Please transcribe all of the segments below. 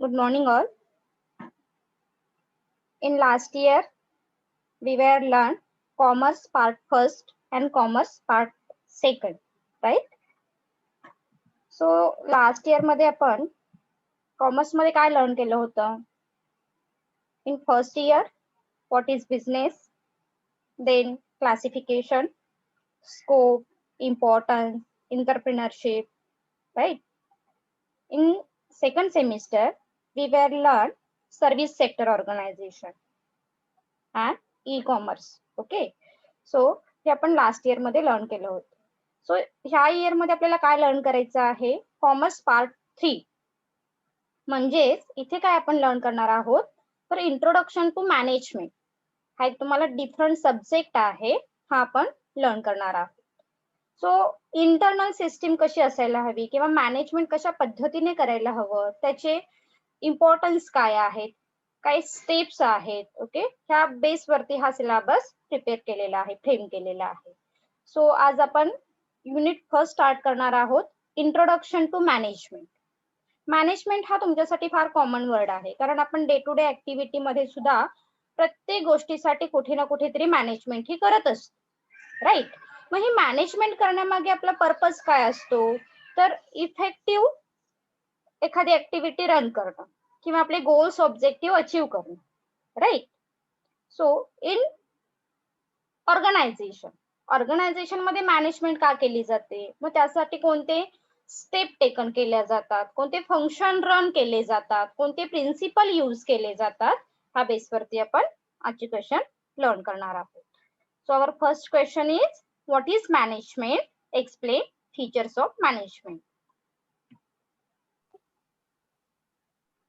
Good morning all. In last year, we were learned commerce part first and commerce part second, right? So last year मध्ये आपण commerce मध्ये काय learn केलं होतं? In first year, what is business? Then classification, scope, importance, entrepreneurship, right? In second semester, we were learn service sector organization and e-commerce. Okay so हे आपण last year मध्ये learn केलं होतं. सो ह्या इयर मध्ये आपल्याला काय लर्न करायचं आहे? Commerce part 3. म्हणजेच इथे काय आपण लर्न करणार आहोत तर इंट्रोडक्शन टू मॅनेजमेंट हा एक तुम्हाला डिफरंट सब्जेक्ट आहे, हा आपण लर्न करणार आहोत. सो इंटरनल सिस्टीम कशी असायला हवी किंवा मॅनेजमेंट कशा पद्धतीने करायला हवं, त्याचे इम्पॉर्टन्स काय आहेत, काही स्टेप्स आहेत. ओके ह्या बेस वरती हा सिलेबस प्रिपेअर केलेला आहे, फ्रेम केलेला आहे. सो आज आपण युनिट फर्स्ट स्टार्ट करणार आहोत, इंट्रोडक्शन टू मॅनेजमेंट. मॅनेजमेंट हा तुमच्यासाठी फार कॉमन वर्ड आहे, कारण आपण डे टू डे ऍक्टिव्हिटी मध्ये सुद्धा प्रत्येक गोष्टीसाठी कुठे ना कुठेतरी मॅनेजमेंट ही करत असतो, राईट? मग ही मॅनेजमेंट करण्यामागे आपला पर्पज काय असतो तर इफेक्टिव्ह एखादी ऍक्टिव्हिटी रन करणं किंवा आपले गोल्स ऑब्जेक्टिव्ह अचीव्ह करणं, राईट? सो इन ऑर्गनायझेशन मध्ये मॅनेजमेंट का केली जाते, मग त्यासाठी कोणते स्टेप टेकन केल्या जातात, कोणते फंक्शन रन केले जातात, कोणते प्रिन्सिपल यूज केले जातात, हा बेसवरती आपण आजची क्वेश्चन लर्न करणार आहोत. So our first question is what is management, explain features of management.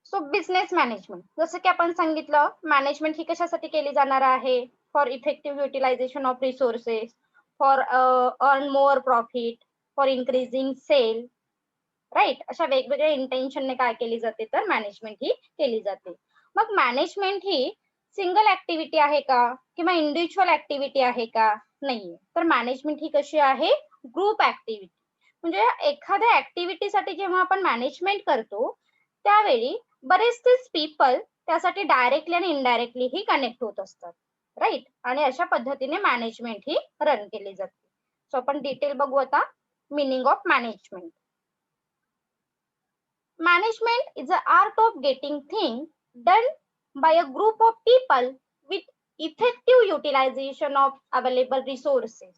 So business management, जसं की आपण सांगितलं मॅनेजमेंट ही कशासाठी केली जाणार आहे? For effective utilisation of resources, for earn more profit, for increasing sale, right? अशा वेगवेगळ्या इंटेन्शनने काय केली जाते तर मॅनेजमेंट ही केली जाते. मग मॅनेजमेंट ही सिंगल ऍक्टिव्हिटी आहे का किंवा इंडिव्हिज्युअल ऍक्टिव्हिटी आहे का? नाहीये. तर मॅनेजमेंट ही कशी आहे? Group activity. म्हणजे एखाद्या ऍक्टिव्हिटीसाठी जेव्हा आपण मॅनेजमेंट करतो त्यावेळी बरेचसेच पीपल त्यासाठी डायरेक्टली आणि इनडायरेक्टली ही कनेक्ट होत असतात, राईट? आणि अशा पद्धतीने मॅनेजमेंट ही रन केली जाते. सो आपण डिटेल बघू आता meaning of management. Management is the art of getting things done by a group of people with effective utilization of available resources.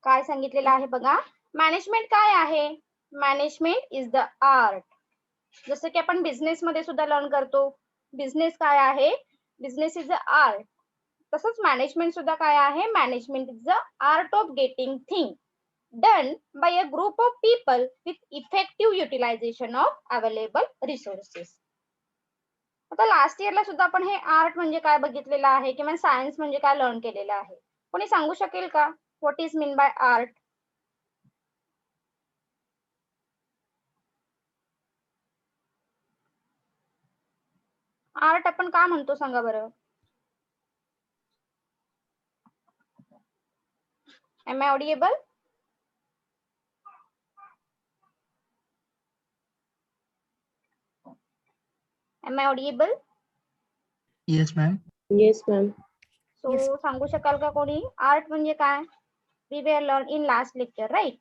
काय सांगितलेलं आहे बघा, मॅनेजमेंट काय आहे? Management is the art. जसं की आपण बिझनेस मध्ये सुद्धा लर्न करतो, बिझनेस काय आहे? Business is the art. तसंच मॅनेजमेंट सुद्धा काय आहे? Management is the art of getting thing done by a group of people with effective utilization of available resources. आता लास्ट इयरला सुद्धा आपण हे आर्ट म्हणजे काय बघितलेलं आहे किंवा सायन्स म्हणजे काय लर्न केलेलं आहे. कोणी सांगू शकेल का what is mean by art? Art आपण का म्हणतो सांगा बरं? Am I audible? Am I audible? Yes, ma'am. Yes, ma'am. So सांगू शकाल का कोणी आर्ट म्हणजे काय? We were learn in last lecture, right?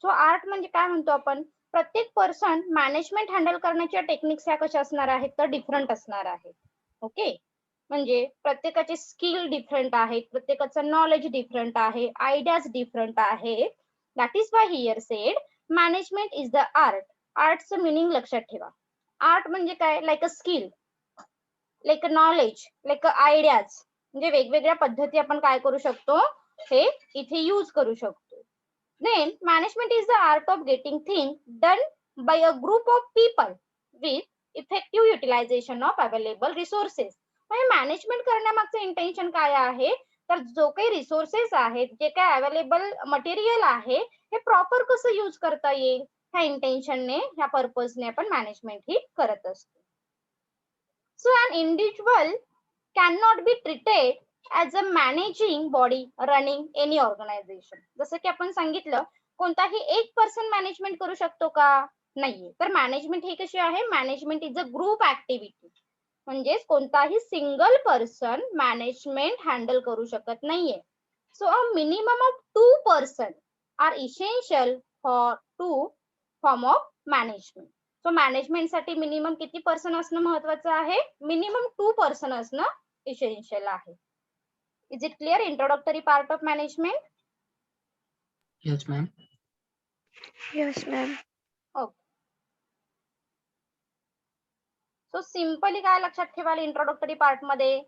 So art म्हणजे काय म्हणतो आपण? प्रत्येक पर्सन मॅनेजमेंट हँडल करण्याच्या टेक्निक्स ह्या कशा असणार आहेत तर डिफरंट असणार आहेत. ओके म्हणजे प्रत्येकाचे स्किल डिफरंट आहेत, प्रत्येकाचं नॉलेज डिफरंट आहे, आयडियाज डिफरंट आहेत. That is why here said management is the art. आर्टचं मिनिंग लक्षात ठेवा. आर्ट म्हणजे काय? Like a skill, like a knowledge, like a ideas. म्हणजे वेगवेगळ्या पद्धती आपण काय करू शकतो हे इथे यूज करू शकतो. Then management is the art of getting thing done by a group of people with effective utilisation of available resources. म्हणजे मॅनेजमेंट करण्यामागचं इंटेन्शन काय आहे तर जो काही रिसोर्सेस आहेत, जे काही अवेलेबल मटेरियल आहे हे प्रॉपर कसं यूज करता येईल ह्या इंटेन्शनने, ह्या पर्पजने आपण मॅनेजमेंट ही करत असतो. So an individual cannot be treated as a managing body running any organization. जसं की आपण सांगितलं कोणताही एक पर्सन मॅनेजमेंट करू शकतो का? नाहीये. तर मॅनेजमेंट ही कशी आहे? Management is a group activity. म्हणजेच कोणताही सिंगल पर्सन मॅनेजमेंट हँडल करू शकत नाहीये. So a minimum of 2 person are essential for to form of management. So management साठी मिनिमम किती पर्सन असणं महत्वाचं आहे? मिनिमम 2 पर्सन असणं इसेन्शियल आहे. Is it clear? Introductory part of management. Yes, ma'am. Yes, ma'am. Okay. So simply काय लक्षात ठेवाल इंट्रोडक्टरी पार्ट मध्ये?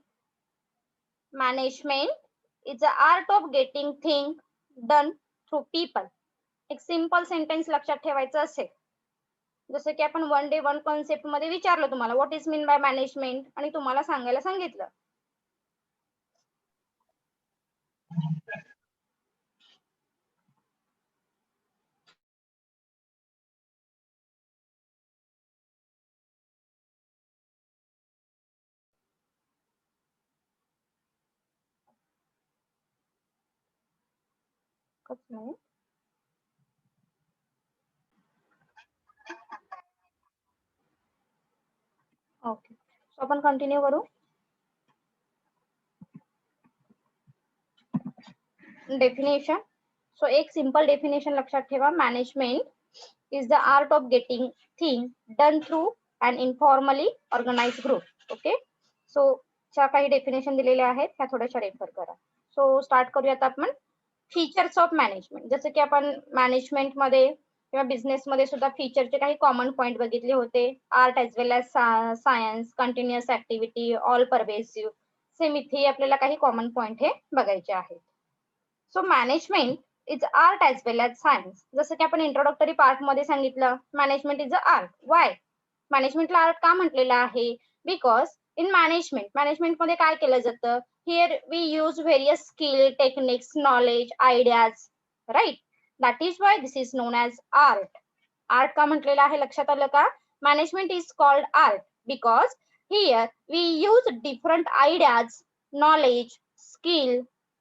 Management is a art of getting thing done through people. एक सिंपल सेंटेन्स लक्षात ठेवायचं असेल, जसं की आपण 1 डे 1 कॉन्सेप्ट मध्ये विचारलं तुम्हाला what is mean by management आणि तुम्हाला सांगायला सांगितलं. ओके, सो आपण कंटिन्यू करू. डेफिनेशन. सो एक सिंपल डेफिनेशन लक्षात ठेवा. Management is the art of getting thing done through and informally organise group. Okay, so च्या काही डेफिनेशन दिलेल्या आहेत, त्या थोड्याशा रेफर करा. सो स्टार्ट करूयात आपण. Features of management. जसं की आपण मॅनेजमेंट मध्ये किंवा बिझनेस मध्ये सुद्धा फीचरचे काही कॉमन पॉइंट बघितले होते. Art as well as science, continuous activity, all pervasive. Same इथे आपल्याला काही कॉमन पॉइंट हे बघायचे आहेत. So management is art as well as science. जसं की आपण इंट्रोडक्टरी पार्ट मध्ये सांगितलं, management is a art. Why? मॅनेजमेंटला आर्ट का म्हटलेलं आहे? बिकॉज इन मॅनेजमेंट मध्ये काय केलं जातं? Here we use various skill, techniques, knowledge, ideas, right? That is why this is known as art. Art का म्हटलेलं आहे लक्षात आलं का? Management is called art because here we use different ideas, knowledge, skill,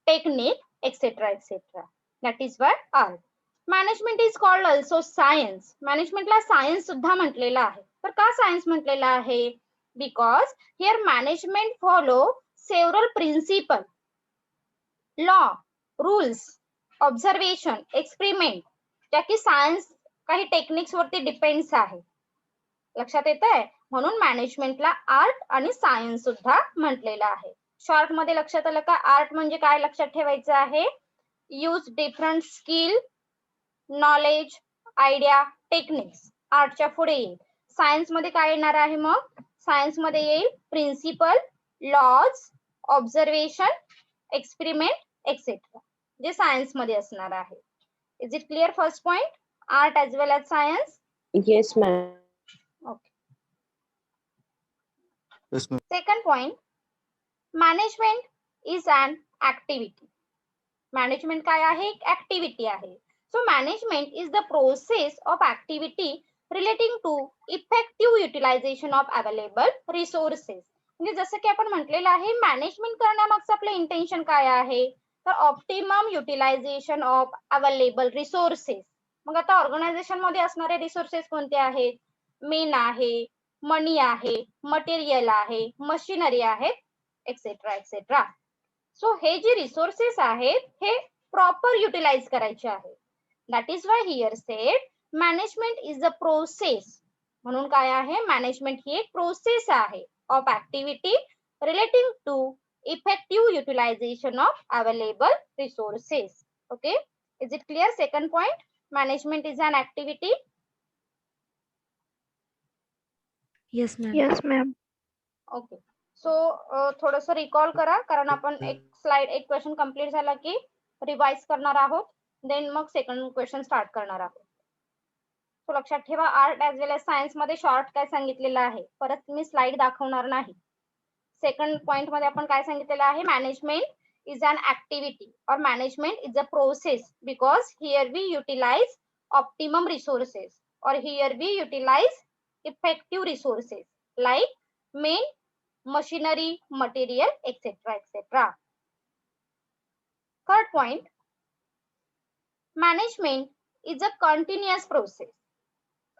technique, etc. etc. That is why art. Management is called also science. Managementला science सुद्धा म्हटलेलं आहे. तर का सायन्स म्हटलेलं आहे? Because here management follow several principles, law, rules, observation, experiment, ज्या की सायन्स काही टेक्निक्स वरती डिपेंड्स आहे. लक्षात येत आहे? म्हणून मॅनेजमेंटला आर्ट आणि सायन्स सुद्धा म्हटलेलं आहे. शॉर्ट मध्ये लक्षात आलं का? आर्ट म्हणजे काय लक्षात ठेवायचं आहे? Use different skill, knowledge, idea, techniques. आर्टच्या पुढे येईल. सायन्स मध्ये काय येणार आहे मग? सायन्स मध्ये येईल principle, laws, observation, experiment, etcetera, जे सायन्स मध्ये असणार आहे. Is it clear? First point, art as well as science. Yes, ma'am. Okay. Yes, ma'am. Second point, management is an activity. Management काय आहे? एक ऍक्टिव्हिटी आहे. So management is the process of activity relating to effective utilisation of available resources. म्हणजे जसं की आपण म्हटलेलं आहे, मॅनेजमेंट करण्यामागचं आपलं इंटेन्शन काय आहे? तर optimum utilisation of available resources. मग आता ऑर्गनायझेशन मध्ये असणारे रिसोर्सेस कोणते आहेत? मेन आहे, मनी आहे, मटेरियल आहे, मशिनरी आहेत, एक्सेट्रा एक्सेट्रा. सो हे जे रिसोर्सेस आहेत हे प्रॉपर युटिलाइज करायचे आहेत. That is why here said management is a process. म्हणून काय आहे? मॅनेजमेंट ही एक प्रोसेस आहे of activity relating to effective utilisation of available resources. Okay, is it clear? Second point, management is an activity. Yes, ma'am. Yes, ma'am. Okay, so थोडंसं recall करा, कारण आपण एक स्लाइड, एक क्वेश्चन कंप्लीट झाला की रिवाइज करणार आहोत, देन मग सेकंड क्वेश्चन स्टार्ट करणार आहोत. सो लक्षात ठेवा, art as well as science मध्ये शॉर्ट काय सांगितलेलं आहे, परत मी स्लाइड दाखवणार नाही. सेकंड पॉइंट मध्ये आपण काय सांगितलेलं आहे? मॅनेजमेंट इज अन ऍक्टिव्हिटी और management is a process because here we utilise optimum resources और here we utilise effective resources like men, machinery, material, etc. etc. Third point, management is a continuous process.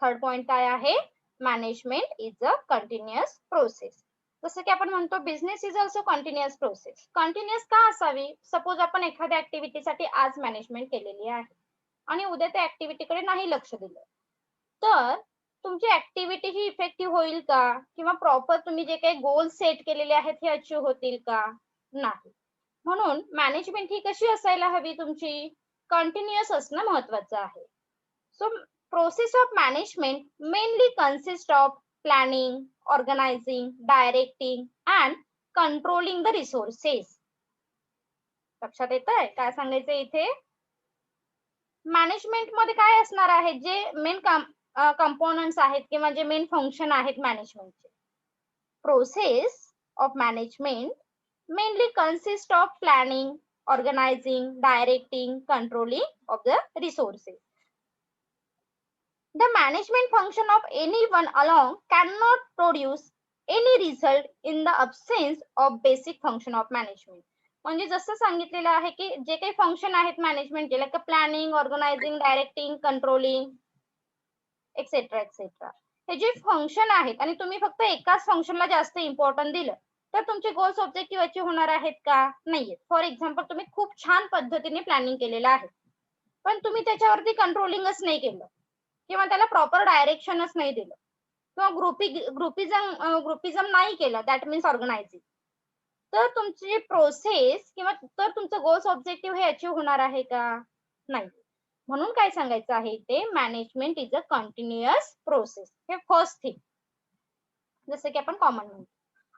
Third point काय आहे, management is a continuous process. जसं की आपण म्हणतो business is also continuous process. Continuous का असावी? Suppose आपण एखाद्या ऍक्टिव्हिटीसाठी आज मॅनेजमेंट केलेली आहे आणि उद्या त्या ऍक्टिव्हिटीकडे नाही लक्ष दिलं, तर तुमची ऍक्टिव्हिटी ही इफेक्टिव्ह होईल का? किंवा प्रॉपर तुम्ही जे काही गोल सेट केलेले आहेत हे अचीव्ह होतील का? नाही. म्हणून मॅनेजमेंट ही कशी असायला हवी तुमची? कंटिन्युअस असणं महत्वाचं आहे. So process of management mainly consist of planning, organising, directing and controlling the resources. लक्षात येतंय काय सांगायचं इथे? मॅनेजमेंट मध्ये काय असणार आहे, जे मेन कंपोनंट्स आहेत किंवा जे मेन फंक्शन आहेत मॅनेजमेंटचे. Process of management mainly consist of planning, organising, directing, controlling of the resources. The management function of anyone alone cannot produce any result in the absence of basic function of management. म्हणजे जसं सांगितलेलं आहे की जे काही function आहेत मॅनेजमेंटचे, like planning, organising, directing, controlling etcetera etcetera, हे जे फंक्शन आहेत आणि तुम्ही फक्त एकाच फंक्शनला जास्त इम्पॉर्टन्स दिलं तर तुमचे गोल्स ऑब्जेक्टिव्ह अचीव्ह होणार आहेत का? नाहीयेत. फॉर एक्झाम्पल तुम्ही खूप छान पद्धतीने प्लॅनिंग केलेलं आहे पण तुम्ही त्याच्यावरती कंट्रोलिंगच नाही केलं किंवा त्याला प्रॉपर डायरेक्शनच नाही दिलं किंवा ग्रुपिझम नाही केलं, दॅट मीन्स ऑर्गनायझिंग, तर तुमची प्रोसेस किंवा तर तुमचं गोल्स ऑब्जेक्टिव्ह हे अचीव्ह होणार आहे का? नाही. म्हणून काय सांगायचं आहे ते, management is a continuous process. हे फर्स्ट थिंग, जसं की आपण कॉमन म्हणतो.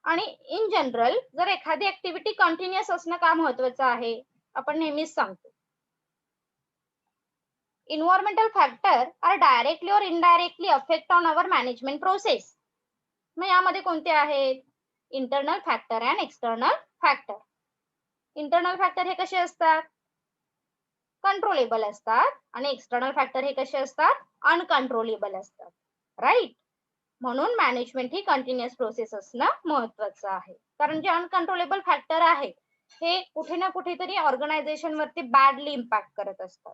आणि इन जनरल जर एखादी ऍक्टिव्हिटी कंटिन्युअस असणं का महत्वाचं आहे, आपण नेहमीच सांगतो. Environmental factor are directly or indirectly affect on our management process. मग यामध्ये कोणते आहेत? Internal factor and external factor. Internal factor हे कसे असतात? कंट्रोलेबल असतात आणि एक्सटर्नल फॅक्टर हे कसे असतात? अनकंट्रोलेबल असतात, राईट. म्हणून मॅनेजमेंट ही कंटिन्युअस प्रोसेस असणं महत्वाचं आहे, कारण जे अनकंट्रोलेबल फॅक्टर आहे हे कुठे ना कुठेतरी ऑर्गनायझेशन वरती बॅडली इम्पॅक्ट करत असतात.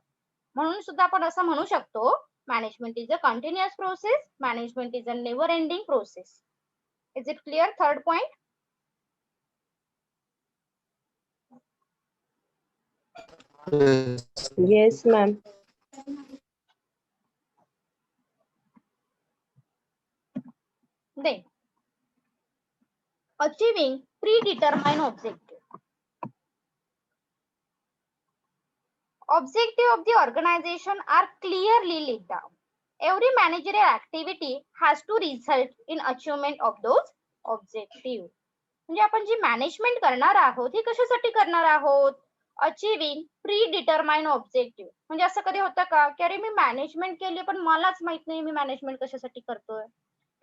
म्हणून सुद्धा आपण असं म्हणू शकतो, management is a continuous process, management is a never ending process. Is it clear? Third point. Yes, ma'am. Then achieving predetermined objective. Objective of the organization are clearly laid down. Every managerial activity has to result in achievement of those objective. म्हणजे आपण जी management करणार आहोत ही कशासाठी करणार आहोत? Achieving pre determined objective. म्हणजे असं कधी होतं का की अरे मी मॅनेजमेंट केली पण मलाच माहित नाही मी मॅनेजमेंट कशासाठी करतोय,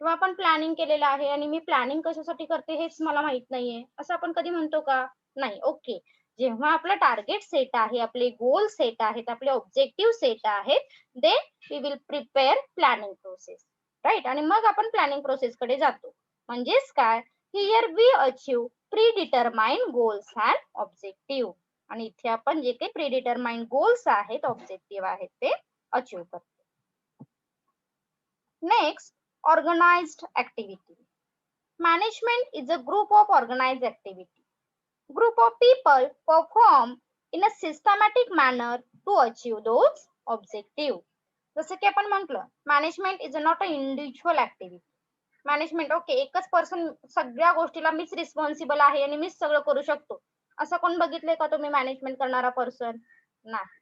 किंवा आपण प्लॅनिंग केलेलं आहे आणि मी प्लॅनिंग कशासाठी करते हेच मला माहित नाहीये, असं आपण कधी म्हणतो का? नाही. ओके, जेव्हा आपलं टार्गेट सेट आहे, आपले गोल सेट आहेत, आपले ऑब्जेक्टिव्ह सेट आहेत, then we will prepare planning process, right. आणि मग आपण प्लॅनिंग प्रोसेस कडे जातो. म्हणजेच काय, here we achieve predetermined goals and objective. आणि इथे आपण जे काही प्रीडिटरमाइंड गोल्स आहेत, ऑब्जेक्टिव्ह आहेत ते अचीव्ह करतो. Next, organized activity. Management is a group of organized activity. Group of people perform in a systematic manner to achieve those objectives. जसं की आपण म्हटलं, management is not a individual activity. Management okay, एकच person सगळ्या गोष्टीला मीच responsible आहे आणि मीच सगळं करू शकतो, असं कोण बघितलंय का तुम्ही मॅनेजमेंट करणारा पर्सन? नाही.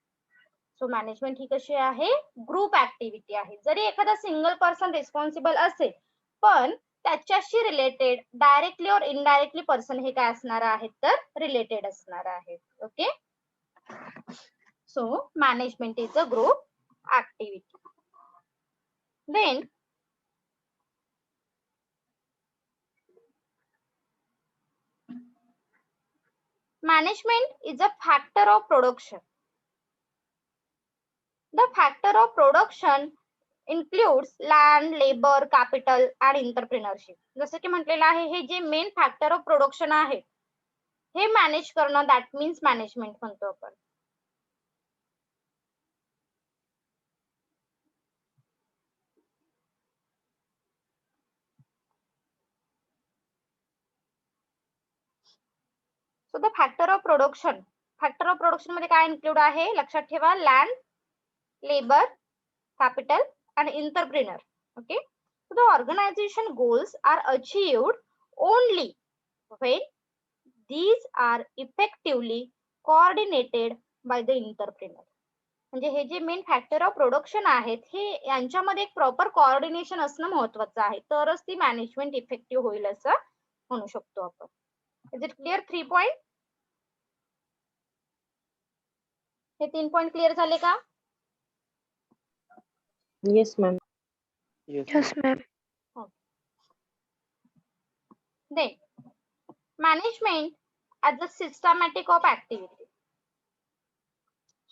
सो मॅनेजमेंट ही कशी आहे? ग्रुप ऍक्टिव्हिटी आहे. जरी एखादा सिंगल पर्सन रिस्पॉन्सिबल असेल पण त्याच्याशी रिलेटेड डायरेक्टली और इनडायरेक्टली पर्सन हे काय असणार आहेत तर रिलेटेड असणार आहेत. Okay, so management is a group activity. Then management is a factor of production. The factor of production includes land, labor, capital and entrepreneurship. जसं की म्हटलेलं आहे, हे जे मेन फॅक्टर ऑफ प्रोडक्शन आहे हे मॅनेज करणं, दॅट मीन्स मॅनेजमेंट म्हणतो आपण. The factor of production. Factor of production मध्ये काय इन्क्लूड आहे लक्षात ठेवा, land, labour, capital and entrepreneur. Okay, so the organization goals are achieved only when these are effectively coordinated by the entrepreneur. म्हणजे हे जे मेन फॅक्टर ऑफ प्रोडक्शन आहेत हे यांच्यामध्ये एक प्रॉपर कोऑर्डिनेशन असणं महत्वाचं आहे, तरच ती मॅनेजमेंट इफेक्टिव्ह होईल असं म्हणू शकतो आपण. Is it clear? 3 पॉइंट, हे 3 पॉइंट क्लिअर झाले का? Yes, ma'am. Yes, ma'am. Then management as a systematic of activity.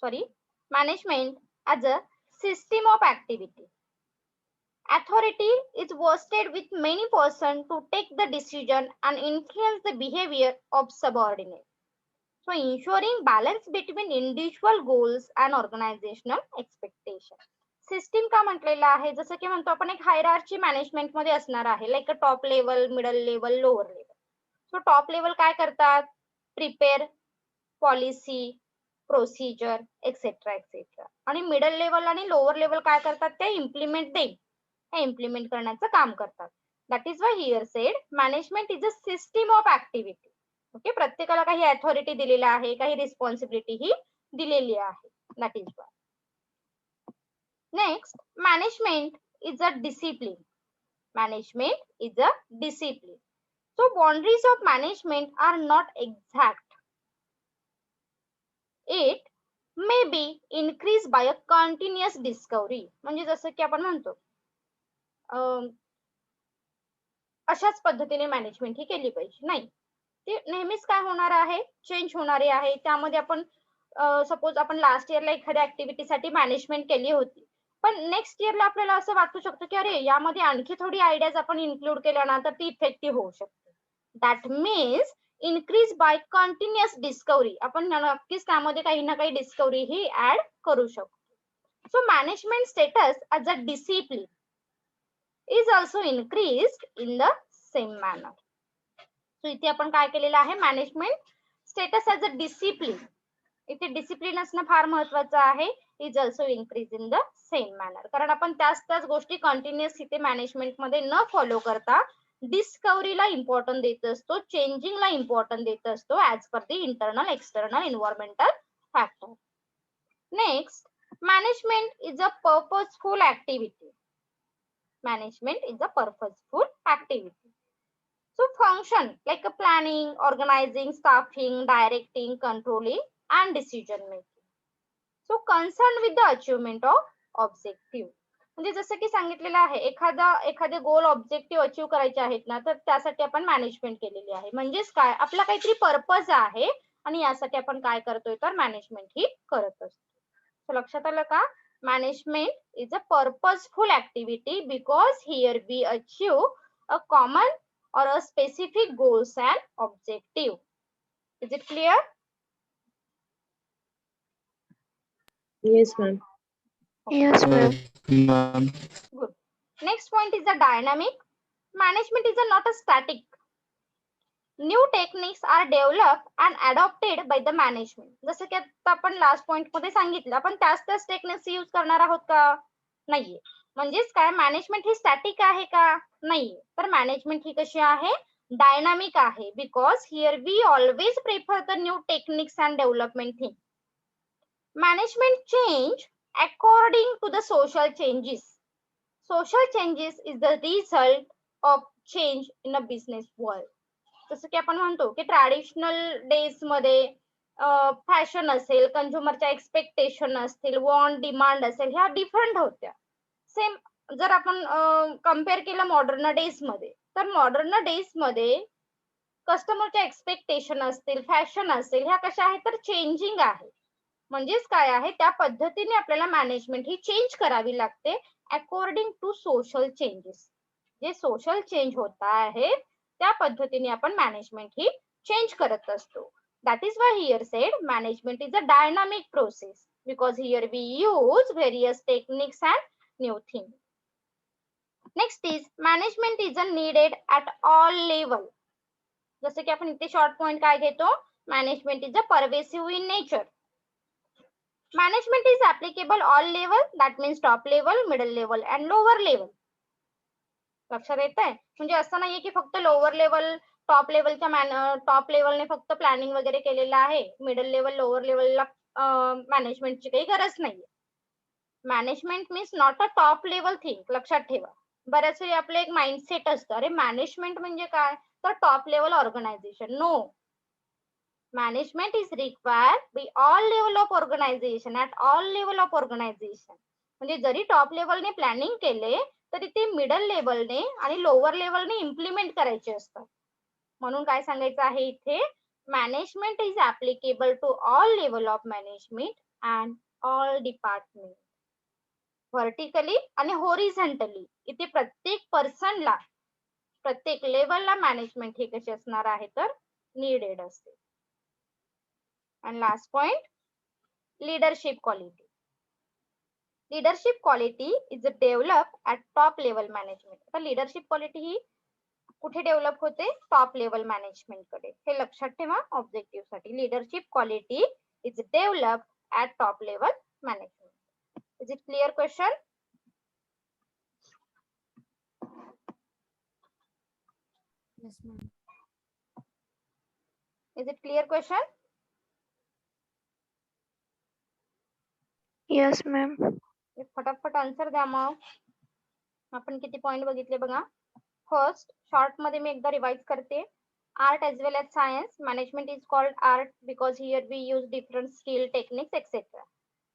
Sorry, management as a system of activity. Authority is vested with many persons to take the decision and influence the behavior of subordinate. So ensuring balance between individual goals and organizational expectation. System का म्हटलेलं आहे, जसं की म्हणतो आपण एक hierarchy management मध्ये असणार आहे, like a top level, middle level, lower level. So top level काय करतात, prepare policy, procedure etcetera etcetera, आणि मिडल लेवल आणि लोअर लेवल काय करतात, ते इम्प्लिमेंट हे इम्प्लिमेंट करण्याचं काम करतात. That is why here said management is a system of activity. Okay, प्रत्येकाला काही अथॉरिटी दिलेला आहे, काही रिस्पॉन्सिबिलिटी ही दिलेली आहे. That is Y. Next, management is a discipline. Management is a discipline. So boundaries of management are not exact. It may be increased by a continuous discovery. म्हणजे जसं की आपण म्हणतो अशाच पद्धतीने मॅनेजमेंट ही केली पाहिजे, नाही, ते नेहमीच काय होणार आहे, चेंज होणारे आहे. त्यामध्ये आपण सपोज आपण लास्ट इयरला एखाद्या ऍक्टिव्हिटीसाठी मॅनेजमेंट केली होती, पण नेक्स्ट इयरला आपल्याला असं वाटू शकतं की अरे यामध्ये आणखी थोडी आयडियाज आपण इन्क्लूड केल्या ना तर ती इफेक्टिव्ह होऊ शकते. That means increase by continuous discovery. आपण नक्कीच त्यामध्ये काही ना काही डिस्कवरी ही ऍड करू शकतो. So management status as a discipline is also increased in the same manner. So इथे आपण काय केलेलं आहे, management status as a discipline, इथे डिसिप्लिन असणं फार महत्वाचं आहे, is also increase in the same manner. कारण आपण त्याच गोष्टी कंटिन्युअस इथे मॅनेजमेंट मध्ये न फॉलो करता डिस्कवरीला इम्पॉर्टन्स देत असतो, चेंजिंगला इम्पॉर्टन्स देत असतो as per the internal external environmental factor. Next, management is a purposeful activity. Management is a purposeful activity. So function like a planning, organizing, staffing, directing, controlling and decision making. So concerned with the achievement of objective. म्हणजे जसं की सांगितलेलं आहे, एखादे गोल objective achieve करायचे आहेत ना, तर त्यासाठी आपण मॅनेजमेंट केलेली आहे. म्हणजेच काय, आपला काहीतरी पर्पज आहे आणि यासाठी आपण काय करतोय तर मॅनेजमेंट ही करत असतो. So लक्षात आलं का, management is a purposeful activity because here we achieve a common or a specific goals and objective. Is it clear? Yes, ma'am. Yes, ma'am. Good. Next point is the dynamic. Management is not a static. New techniques are developed and adopted by the management. जसं की आता आपण last point मध्ये सांगितलं, आपण त्याच techniques use करणार आहोत का, नाहीये. म्हणजेच काय, मॅनेजमेंट ही स्टॅटिक आहे का, नाहीये. तर मॅनेजमेंट ही कशी आहे, डायनामिक आहे. Because here we always prefer the new techniques and development thing. Management change according to the social changes. Social changes is the result of change in a business world. जसं की आपण म्हणतो की traditional days मध्ये fashion असेल, कंझ्युमरच्या expectation असतील, want demand असेल, ह्या डिफरंट होत्या. सेम जर आपण कम्पेअर केलं मॉडर्न डेज मध्ये, तर मॉडर्न डेज मध्ये कस्टमरच्या एक्सपेक्टेशन असतील, फॅशन असेल, ह्या कशा आहेत तर चेंजिंग आहे. म्हणजेच काय आहे, त्या पद्धतीने आपल्याला मॅनेजमेंट ही चेंज करावी लागते अकॉर्डिंग टू सोशल चेंजेस. जे सोशल चेंज होत आहे त्या पद्धतीने आपण मॅनेजमेंट ही चेंज करत असतो. That is why here said management is a dynamic process because here we use various techniques and new thing. Next is management is a needed at all level. जसं की आपण इथे शॉर्ट पॉइंट काय घेतो, Management is a pervasive in nature. Management is applicable all level, that means top level, middle level and lower level. लक्षात येत आहे? म्हणजे असं नाहीये की फक्त लोअर लेवल टॉप लेवलच्या टॉप लेवलने फक्त प्लॅनिंग वगैरे केलेलं आहे, मिडल लेवल लोअर लेवलला मॅनेजमेंटची काही गरज नाहीये. Management means not a top level thing. लक्षात ठेवा. बऱ्याच वेळी आपलं एक माइंडसेट असतं, अरे मॅनेजमेंट म्हणजे काय, तर top level organisation. No, management is required by all level of organization, at all level of organization. म्हणजे जरी टॉप लेवलने प्लॅनिंग केले तरी ते मिडल लेवलने आणि लोअर लेवलने इम्प्लिमेंट करायचे असतात. म्हणून काय सांगायचं आहे इथे, management is applicable to all level of management and all department. Vertically आणि होरिझॉन्टली. इथे प्रत्येक पर्सनला, प्रत्येक लेवलला मॅनेजमेंट हे कसे असणार आहे तर नीडेड असते. And last point, leadership quality. Leadership quality is developed at top level management. आता leadership quality ही कुठे डेव्हलप होते, टॉप लेवल मॅनेजमेंट कडे. हे लक्षात ठेवा ऑब्जेक्टिव्ह साठी. leadership quality is developed at top level management. Is it clear question? Yes, ma'am. Is it clear question? Yes, ma'am. फटाफट answer द्या. मग आपण किती पॉइंट बघितले बघा. फर्स्ट, शॉर्ट मध्ये मी एकदा रिवाइज करते. Art as well as science. Management is called art because here we use different skill, techniques, etc.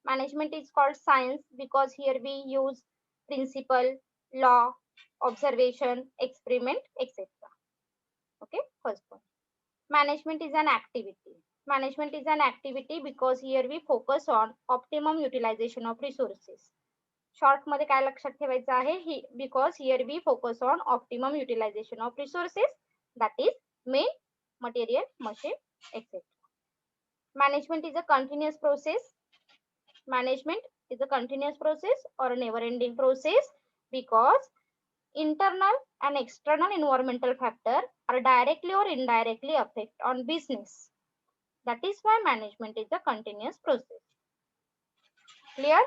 Management is called science because here we use principle, law, observation, experiment, etc. Okay, first point. Management is an activity. Management is an activity because here we focus on optimum utilization of resources. Short मध्ये काय लक्षात ठेवायचं आहे, ही because here we focus on optimum utilisation of resources, that is men, material, machine, etcetera. Management is a continuous process. Management is a continuous process or a never ending process because internal and external environmental factors are directly or indirectly affect on business. That is why management is a continuous process. Clear?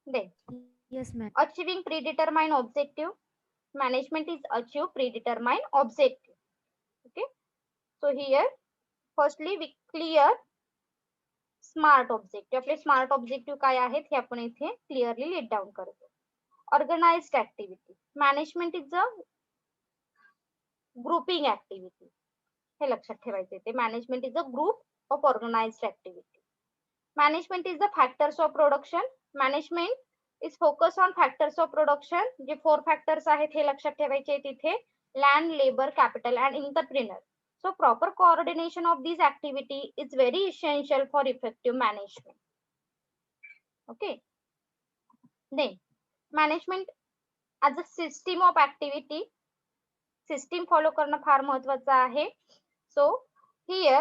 Then, Yes, ma'am. achieving predetermined objective. Management is achieve predetermined objective. Okay. So here, firstly we clear SMART objective. आपले SMART objective काय आहेत हे आपण इथे clearly lead down करतो. Organised activity. Management is a grouping activity. हे लक्षात ठेवायचे. ते management is a group of organised activity. Management is the factors of production. Management is focus on factors of production. जे 4 फॅक्टर्स आहेत हे लक्षात ठेवायचे तिथे. Land, labour, capital and entrepreneur. So proper coordination of these activity is very essential for effective management. Okay. Then management as a system of activity. System follow करणं फार महत्त्वाचं आहे. So here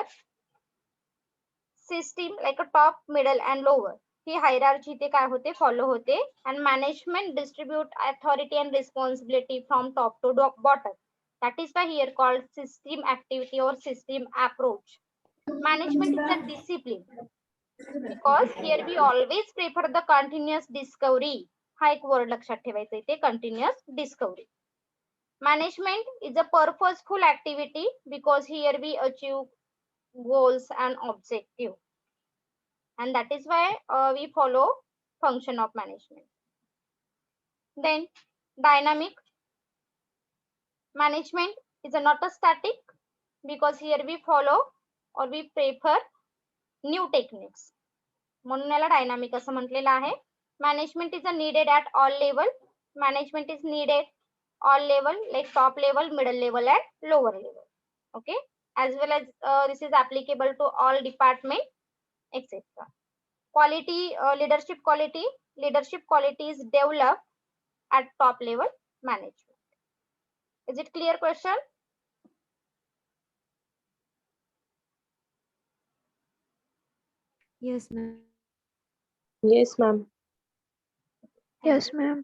system like a top, middle and lower. He hierarchy ते काय होते, follow होते. And management distribute authority and responsibility from top to bottom. That is why here called system activity or system approach. Management is a discipline because here we always prefer the continuous discovery. हा एक word लक्षात ठेवायचा इथे, continuous discovery. Management is a purposeful activity because here we achieve goals and objective. And that is why we follow function of management. Then dynamic. Management is not a static because here we follow or we prefer new techniques. म्हणून याला dynamic असं म्हटलेलं आहे. Management is a needed at all level. Management is needed all level like top level, middle level and lower level. Okay, as well as this is applicable to all department, etc. Quality, leadership quality. Leadership quality is developed at top level management. Is it clear question? Yes, ma'am. Yes, ma'am. Yes, ma'am.